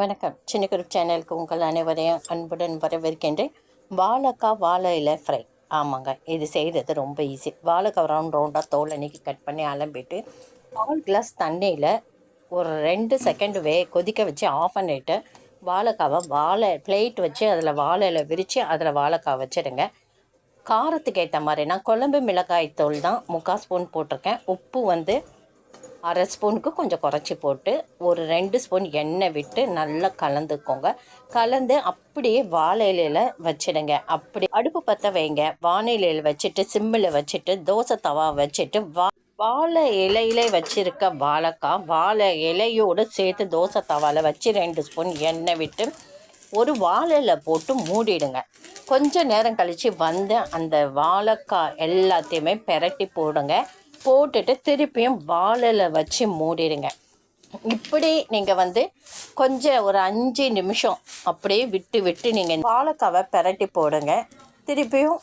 வணக்கம். சின்ன குரூப் சேனலுக்கு உங்கள் அனைவரையும் அன்புடன் வரவேற்கின்றேன். வாழைக்காய் வாழை இலை ஃப்ரை. ஆமாங்க, இது செய்கிறது ரொம்ப ஈஸி. வாழைக்காய் ரவுண்டாக தோல் அன்றைக்கி கட் பண்ணி அலம்பிட்டு 4 கிளாஸ் தண்ணியில் ஒரு 2 செகண்ட் கொதிக்க வச்சு ஆஃப் பண்ணிவிட்டு வாழைக்காவை பிளேட் வச்சு அதில் வாழை இலை விரித்து அதில் வாழைக்காய் வச்சுடுங்க. காரத்துக்கு ஏற்ற மாதிரி நான் குழம்பு மிளகாய் தூள் தான் 3/4 ஸ்பூன் போட்டிருக்கேன். உப்பு வந்து 1/2 ஸ்பூனுக்கு கொஞ்சம் குறைச்சி போட்டு ஒரு 2 ஸ்பூன் எண்ணெய் விட்டு நல்லா கலந்துக்கோங்க. கலந்து அப்படியே வாழை இலையில் வச்சிடுங்க. அப்படி அடுப்பு பற்ற வைங்க. வாழை இலையில் வச்சுட்டு சிம்மில் வச்சுட்டு தோசை தவா வச்சுட்டு வாழை இலையிலே வச்சுருக்க வாழைக்காய் வாழை இலையோடு சேர்த்து தோசை தவாவில் வச்சு 2 ஸ்பூன் எண்ணெய் விட்டு ஒரு வாழையில் போட்டு மூடிடுங்க. கொஞ்சம் நேரம் கழித்து வந்து அந்த வாழைக்காய் எல்லாத்தையுமே பெரட்டி போடுங்க. போட்டுட்டு திருப்பியும் வாழையில் வச்சு மூடிடுங்க. இப்படி நீங்கள் வந்து கொஞ்சம் ஒரு 5 நிமிஷம் அப்படியே விட்டு நீங்கள் வாழைக்காவை பெரட்டி போடுங்க. திருப்பியும்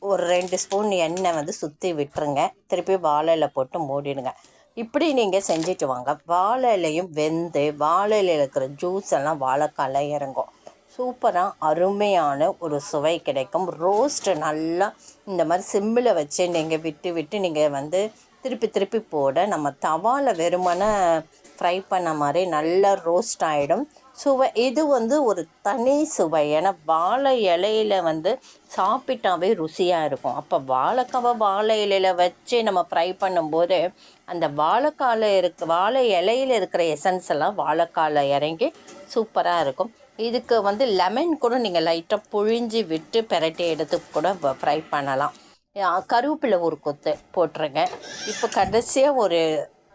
ஒரு 2 ஸ்பூன் எண்ணெய் வந்து சுற்றி விட்டுருங்க. திருப்பியும் வாழையில் போட்டு மூடிடுங்க. இப்படி நீங்கள் செஞ்சுட்டு வாங்க. வாழை இலையும் வெந்து வாழை இலையில் இருக்கிற ஜூஸ் எல்லாம் வாழைக்காயில் இறங்கும். சூப்பராக அருமையான ஒரு சுவை கிடைக்கும். ரோஸ்ட்டு நல்லா இந்த மாதிரி சிம்மில் வச்சு நீங்கள் விட்டு நீங்கள் வந்து திருப்பி போட நம்ம தவாவில் வெறுமன ஃப்ரை பண்ண மாதிரி நல்லா ரோஸ்ட் ஆகிடும். சுவை இது வந்து ஒரு தனி சுவை. ஏன்னா வாழை இலையில் வந்து சாப்பிட்டாவே ருசியாக இருக்கும். அப்போ வாழை இலையில் வச்சு நம்ம ஃப்ரை பண்ணும்போது அந்த வாழை இலையில் இருக்கிற எசன்ஸ் எல்லாம் வாழைக்காயில் இறங்கி சூப்பராக இருக்கும். இதுக்கு வந்து லெமன் கூட நீங்கள் லைட்டாக புழிஞ்சி விட்டு பெரட்டி எடுத்து கூட ஃப்ரை பண்ணலாம். கருவேப்பிலை ஒரு கொத்து போட்டுருங்க. இப்போ கடைசியாக ஒரு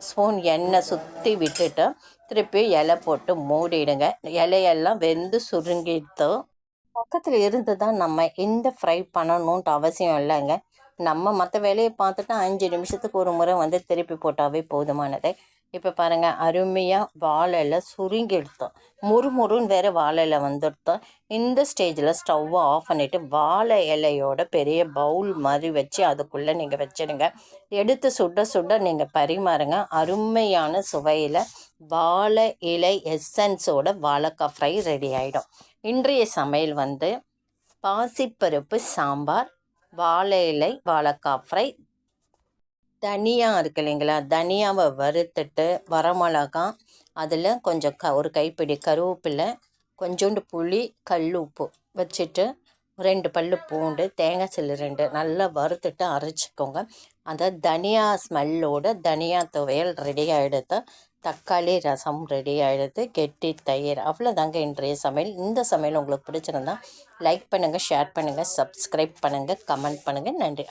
ஸ்பூன் எண்ணெய் சுற்றி விட்டுட்டு திருப்பி இலை போட்டு மூடிடுங்க. இலையெல்லாம் வெந்து சுருங்கிட்டு பக்கத்தில் இருந்து தான் நம்ம இந்த ஃப்ரை பண்ணணுன்ட்டு அவசியம் இல்லைங்க. நம்ம மற்ற வேலையை பார்த்துட்டு 5 நிமிஷத்துக்கு ஒரு முறை வந்து திருப்பி போட்டாவே போதுமானது. இப்போ பாருங்கள், அருமையாக வாழையில் சுருங்கி எடுத்தோம். முறுமுறுன்னு வேறு வாழையில் வந்துடுத்தோம். இந்த ஸ்டேஜில் ஸ்டவ்வை ஆஃப் பண்ணிவிட்டு வாழை இலையோட பெரிய பவுல் மாதிரி வச்சு அதுக்குள்ளே நீங்கள் வச்சிடுங்க. எடுத்து சுட நீங்கள் பரிமாறுங்க. அருமையான சுவையில் வாழை இலை எசன்ஸோட வாழைக்காய் ஃப்ரை ரெடி ஆகிடும். இன்றைய சமையல் வந்து பாசிப்பருப்பு சாம்பார், வாழை இலை வாழைக்காய் ஃப்ரை, தனியா இருக்கு இல்லைங்களா, தனியாவை வறுத்துட்டு வரமிளகா, அதில் கொஞ்சம் ஒரு கைப்பிடி கருவேப்பிலை, கொஞ்சோண்டு புளி, கல் உப்பு வச்சுட்டு 2 பல்லு பூண்டு, தேங்காய் சில்லு 2 நல்லா வறுத்துட்டு அரைச்சிக்கோங்க. அந்த தனியா ஸ்மெல்லோட தனியா துவையல் ரெடி ஆகிடுது. தக்காளி ரசம் ரெடி ஆகிடுது. கெட்டி தயிர். அவ்வளோதாங்க இன்றைய சமையல். இந்த சமையல் உங்களுக்கு பிடிச்சிருந்தா லைக் பண்ணுங்கள், ஷேர் பண்ணுங்கள், சப்ஸ்கிரைப் பண்ணுங்கள், கமெண்ட் பண்ணுங்கள். நன்றி.